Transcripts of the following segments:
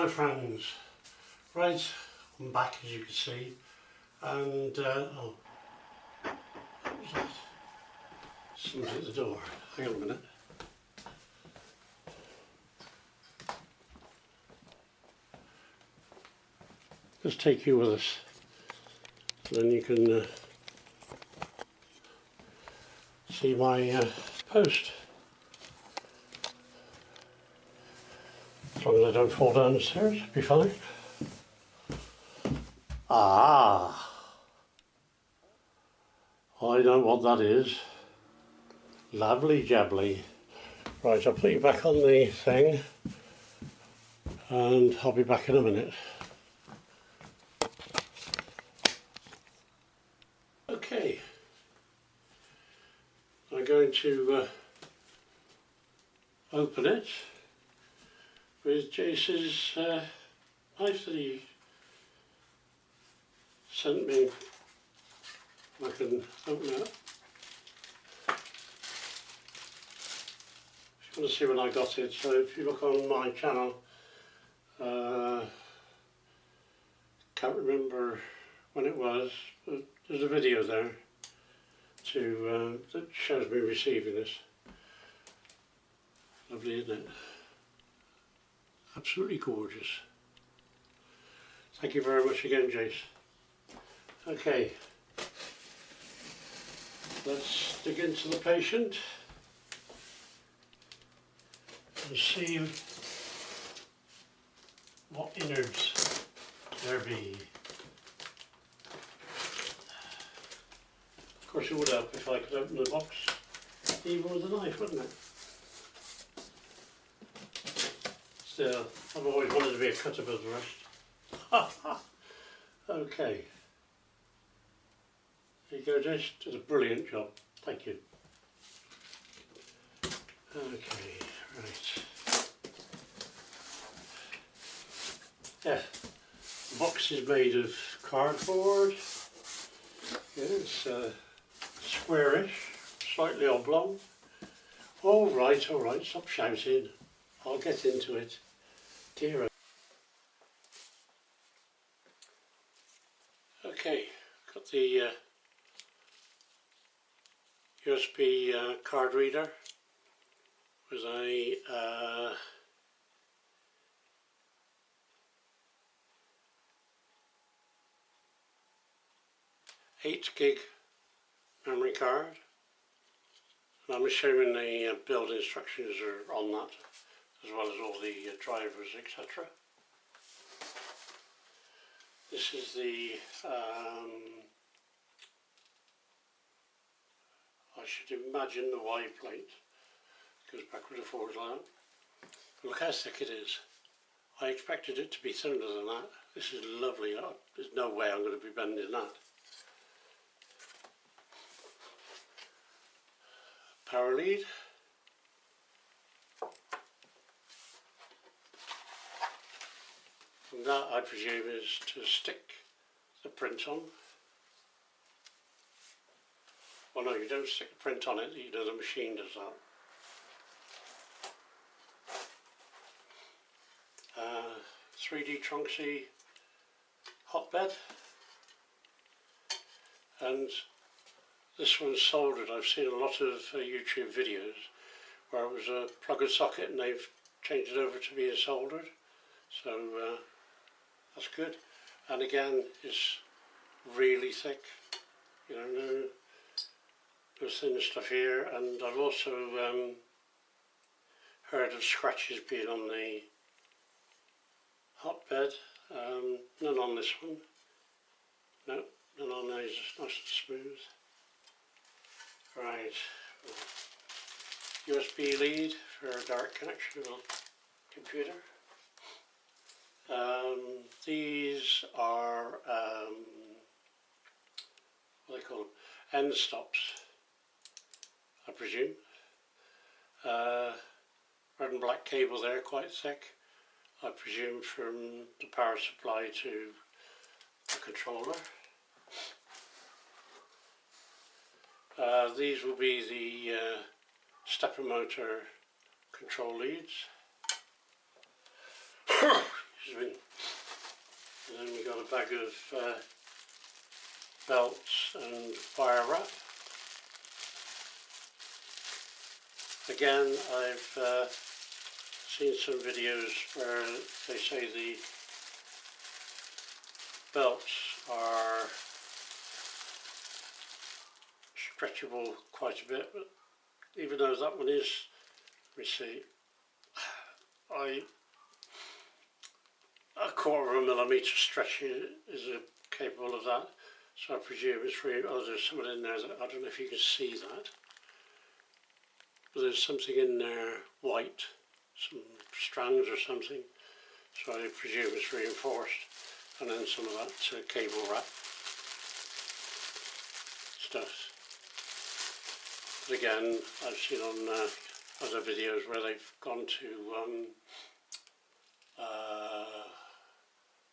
my friends. Right, I'm back as you can see, and oh, what was that? Someone's at the door. Hang on a minute. Just take you with us, then you can see my post. As long as I don't fall down the stairs, be fine. Ah, I know what that is. Lovely jubbly. Right, I'll put you back on the thing and I'll be back in a minute. Okay, I'm going to open it with Jace's knife that he sent me. I can open it. If you want to see when I got it, so if you look on my channel, can't remember when it was, but there's a video there that shows me receiving this. Lovely, isn't it? Absolutely gorgeous. Thank you very much again, Jace. Okay, let's dig into the patient and see what innards there be. Of course it would help if I could open the box even with a knife, wouldn't it? Still, I've always wanted to be a cutter above the rest. Okay. There you go, Jace. Did a brilliant job. Thank you. Okay, right. Yeah, the box is made of cardboard. Yeah, it's squarish, slightly oblong. All right, stop shouting. I'll get into it. Dear. Okay, got the USB card reader with a 8 gig memory card, and I'm assuming the build instructions are on that, as well as all the drivers, etc. This is the I should imagine the Y plate goes backward and forward like that. But look how thick it is. I expected it to be thinner than that. This is lovely. There's no way I'm going to be bending that. Power lead. And that, I presume, is to stick the print on. Well, no, you don't stick the print on it, you know, the machine does that. 3D Tronxy hotbed, and this one's soldered. I've seen a lot of YouTube videos where it was a plug and socket and they've changed it over to being soldered, so that's good. And again, it's really thick, you know, no thin stuff here. And I've also heard of scratches being on the hotbed. None on this one. No, none on those. Nice and smooth. Right. USB lead for a direct connection with a computer. These are what do they call them? End stops, I presume. Red and black cable there, quite thick. I presume from the power supply to the controller. These will be the stepper motor control leads. excuse me. And then we got a bag of belts and wire wrap. Again, I've seen some videos where they say the belts are stretchable quite a bit, but even though that one is, let me see, a quarter of a millimetre stretch is capable of that, so I presume it's really, oh, there's something in there that I don't know if you can see that, but there's something in there white, some strands or something, so I presume it's reinforced, and then some of that cable wrap stuff. But again, I've seen on other videos where they've gone to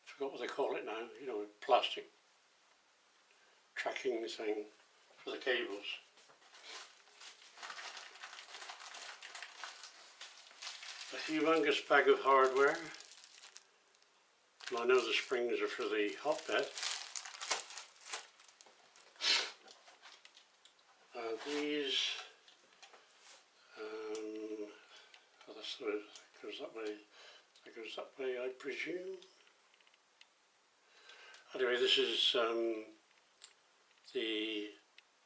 forgot what they call it now, you know, a plastic tracking thing for the cables. A humongous bag of hardware. And I know the springs are for the hotbed. These, oh, that's the way, that goes that way. That goes that way, I presume. Anyway, this is the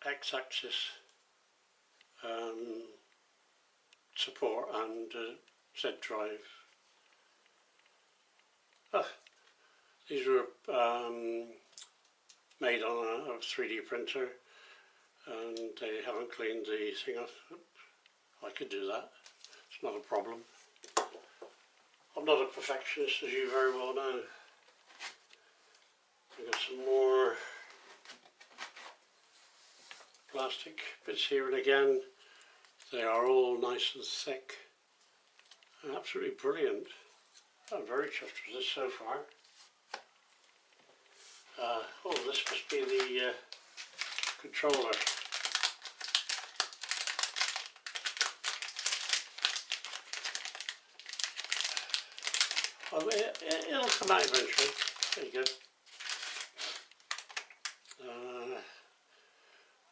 X-axis support and Z drive. These were made on a 3D printer, and they haven't cleaned the thing off. I could do that, it's not a problem. I'm not a perfectionist, as you very well know. We've got some more plastic bits here, and again they are all nice and thick and absolutely brilliant. I'm very chuffed with this so far. Oh, this must be the controller. Oh, it'll come out eventually. There you go.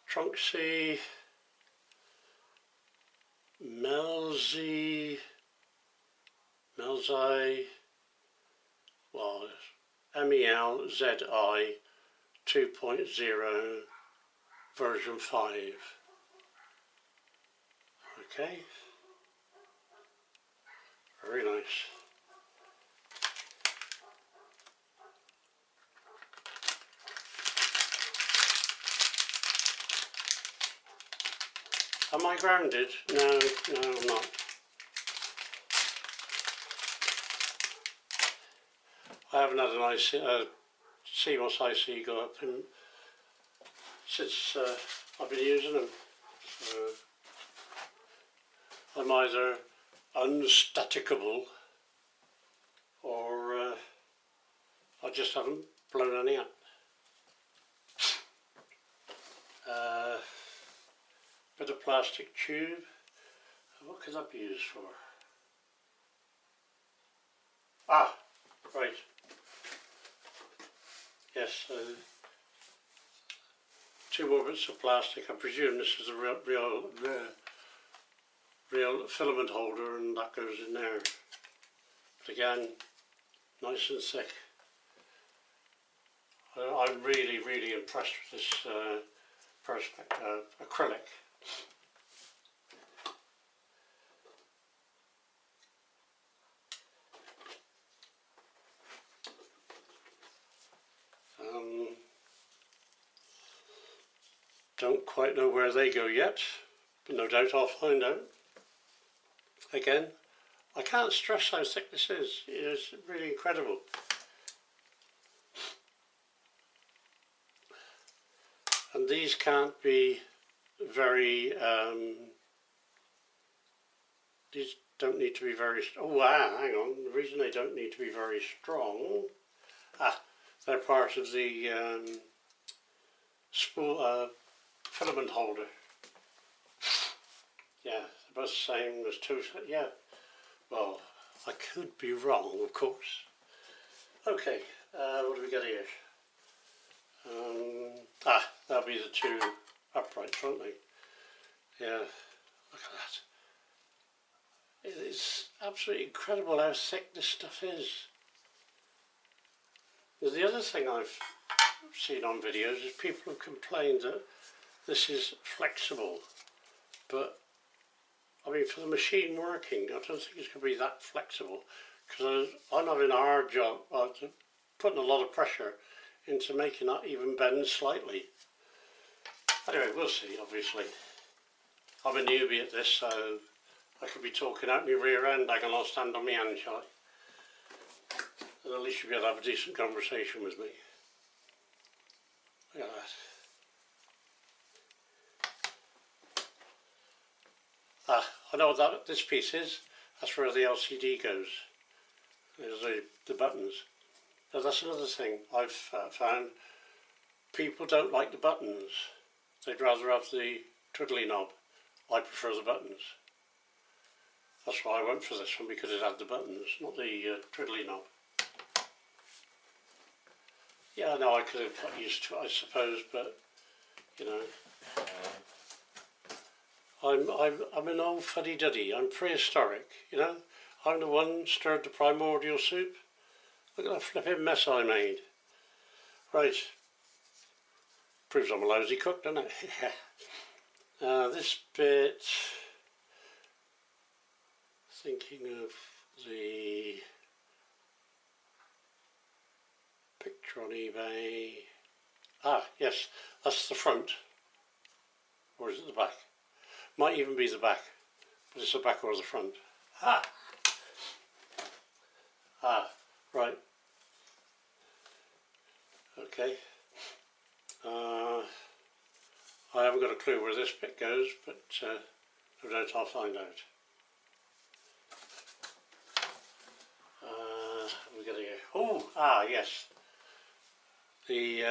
Trunk C, Melzi, well, MELZI 2.0 version 5. Okay, very nice. Am I grounded? No, I'm not. I haven't had an IC, CMOS IC go up since I've been using them. So I'm either unstaticable or I just haven't blown any up. Bit of plastic tube. What could that be used for? Ah, right. Yes, two more bits of plastic. I presume this is a real filament holder, and that goes in there. But again, nice and thick. I'm really impressed with this acrylic. Don't quite know where they go yet, but no doubt I'll find out. Again, I can't stress how thick this is. It's really incredible. And these can't be very, these don't need to be very, oh wow, hang on, the reason they don't need to be very strong, they're part of the spool, filament holder. Yeah, they're both the same, there's two, yeah, well, I could be wrong, of course, Okay, what do we got here? That'll be the two uprights, won't they? Yeah, look at that. It is absolutely incredible how thick this stuff is. The other thing I've seen on videos is people have complained that this is flexible, but I mean, for the machine working, I don't think it's going to be that flexible, because I'm having a hard job putting a lot of pressure into making that even bend slightly. Anyway, we'll see, obviously. I'm a newbie at this, so I could be talking out my rear end. I can all stand on my hand, shall I? And at least you'll be able to have a decent conversation with me. Look at that. I know what this piece is. That's where the LCD goes. There's the buttons. Now that's another thing I've found. People don't like the buttons. They'd rather have the twiddly knob. I prefer the buttons. That's why I went for this one, because it had the buttons, not the twiddly knob. Yeah, no, I could have got used to it, I suppose, but you know, I'm an old fuddy-duddy. I'm prehistoric, you know. I'm the one stirred the primordial soup. Look at that flipping mess I made. Right, proves I'm a lousy cook, doesn't it? This bit, thinking of the picture on eBay. Yes, that's the front. Or is it the back? Might even be the back, but it's the back or the front. Right. Okay. I haven't got a clue where this bit goes, but no doubt I'll find out. We got here. Yes. The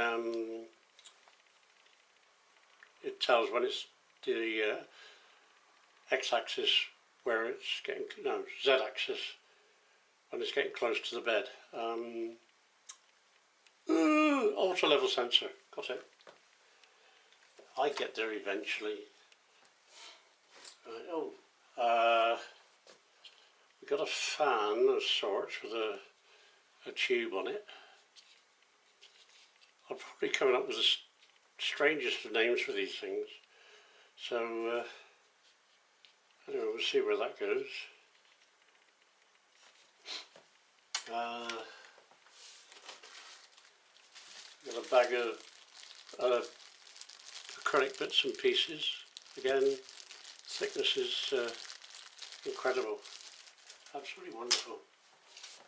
it tells when it's the x-axis where it's getting, no, z-axis when it's getting close to the bed. Auto level sensor, got it. I get there eventually. Right, we got a fan of sorts with a tube on it. I'm probably coming up with the strangest of names for these things. So, anyway, we'll see where that goes. Got a bag of acrylic bits and pieces. Again, thickness is incredible. Absolutely wonderful.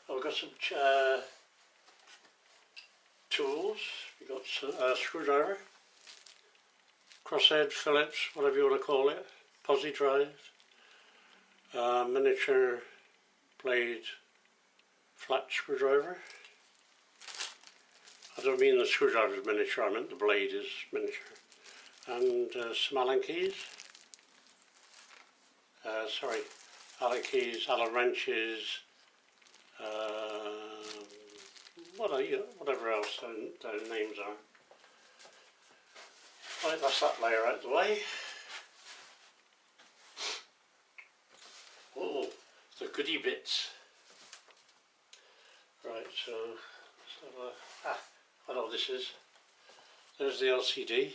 We've got some tools. We've got some screwdriver, crosshead, Phillips, whatever you want to call it, posi drive, miniature blade flat screwdriver. I don't mean the screwdriver is miniature, I meant the blade is miniature. And some Allen keys. Allen keys, Allen wrenches, whatever else those names are. Right, that's that layer out of the way. Oh, the goodie bits. Right, so I know what this is. There's the LCD,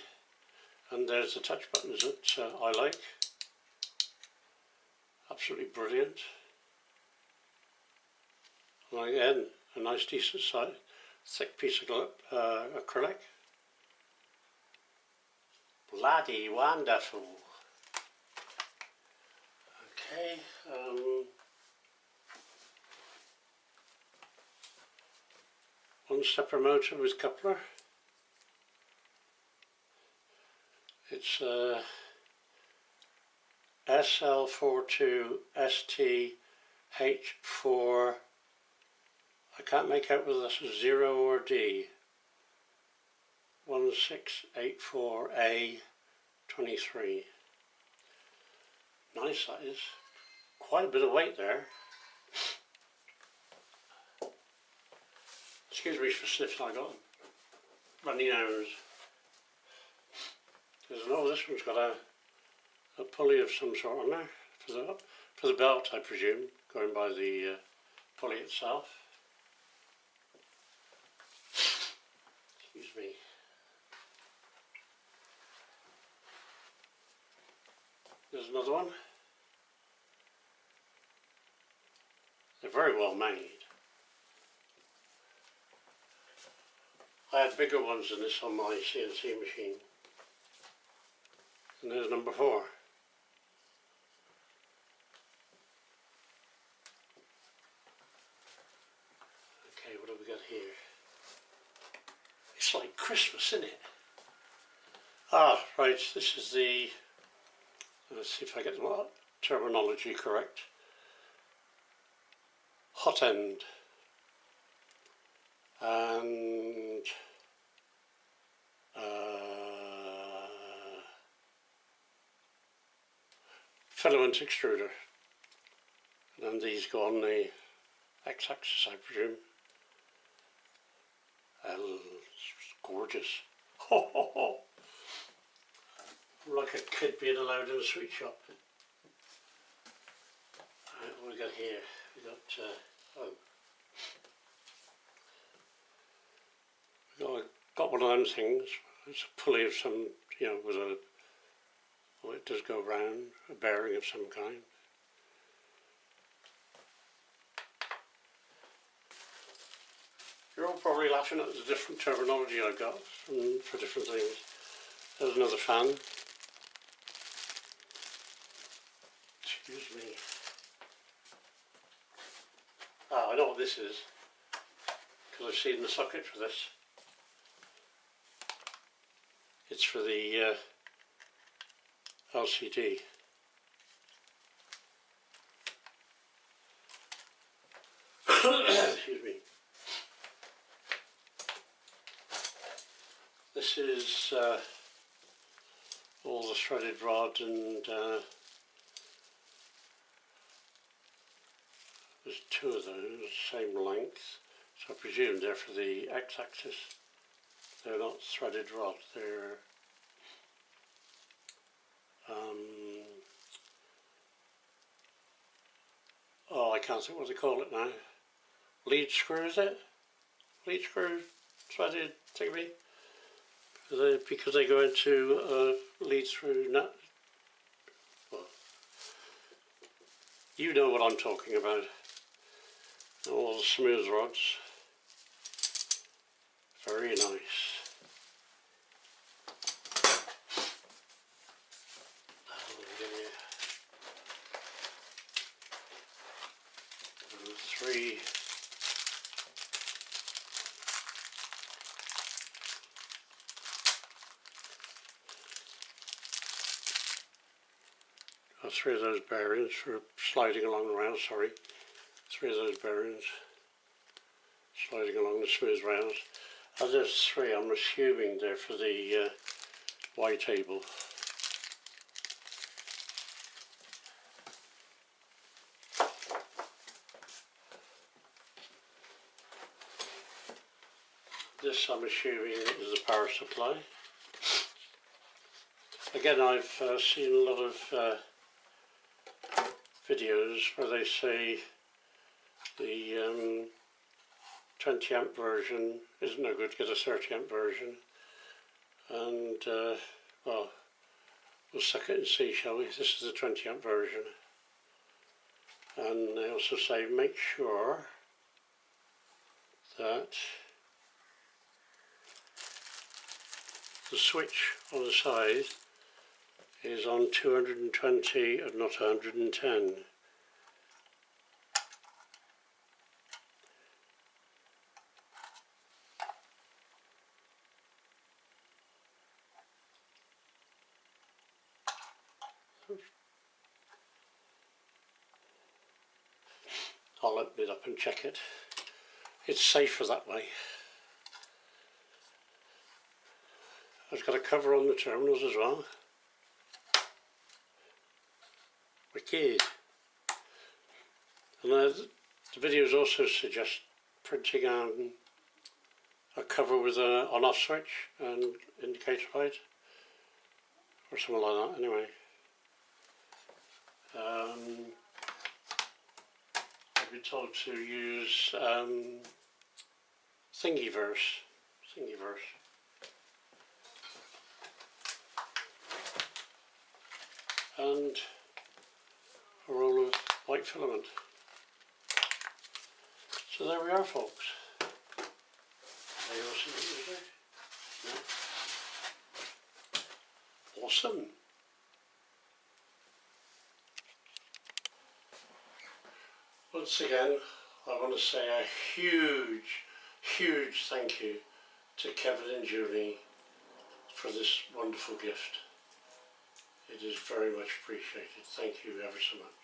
and there's the touch buttons that I like. Absolutely brilliant. And again, a nice decent size, thick piece of acrylic. Bloody wonderful. Okay. One stepper motor with coupler. It's SL42STH4. I can't make out whether this is 0 or D. 1684A23. Nice, that is. Quite a bit of weight there. Excuse me for sniffing, I got runny nose. This one's got a pulley of some sort on there for the belt, I presume, going by the pulley itself. Excuse me. There's another one. They're very well made. I had bigger ones than this on my CNC machine. And there's number 4. Okay, what have we got here? It's like Christmas, isn't it? Ah, right, this is the, let's see if I get the terminology correct. Hot end. And filament extruder, and then these go on the x-axis, I presume. It's gorgeous. Ho ho ho! I'm like a kid being allowed in a sweet shop. Right, what have we got here? We got one of them things. It's a pulley of some, with a, well, it does go round, a bearing of some kind. You're all probably laughing at the different terminology I've got for different things. There's another fan. Excuse me. Ah, I know what this is, because I've seen the socket for this. It's for the LCD. Excuse me. This is all the threaded rod, and there's 2 of those, same length, so I presume they're for the x-axis. They're not threaded rod, they're oh, I can't think what they call it now. Lead screw, is it? Lead screw threaded thingy? Because they go into lead through nut. Well, you know what I'm talking about. All the smooth rods. Very nice. 3. Oh, 3 of those bearings for sliding along the rails, sorry. 3 of those bearings sliding along the smooth rails. As there's 3, I'm assuming they're for the Y table. This, I'm assuming, is the power supply. Again, I've seen a lot of videos where they say the 20 amp version isn't no good, get a 30 amp version. And, well, we'll suck it and see, shall we? This is the 20 amp version. And they also say make sure that the switch on the side is on 220 and not 110. I'll open it up and check it. It's safer that way. I've got a cover on the terminals as well. Wicked. And the videos also suggest printing on a cover with an on-off switch and indicator light, or something like that. Anyway, I've been told to use thingyverse, and a roll of white filament. So there we are, folks. Are you awesome? No? Awesome. Once again, I want to say a huge thank you to Kevin and Julie for this wonderful gift. It is very much appreciated. Thank you ever so much.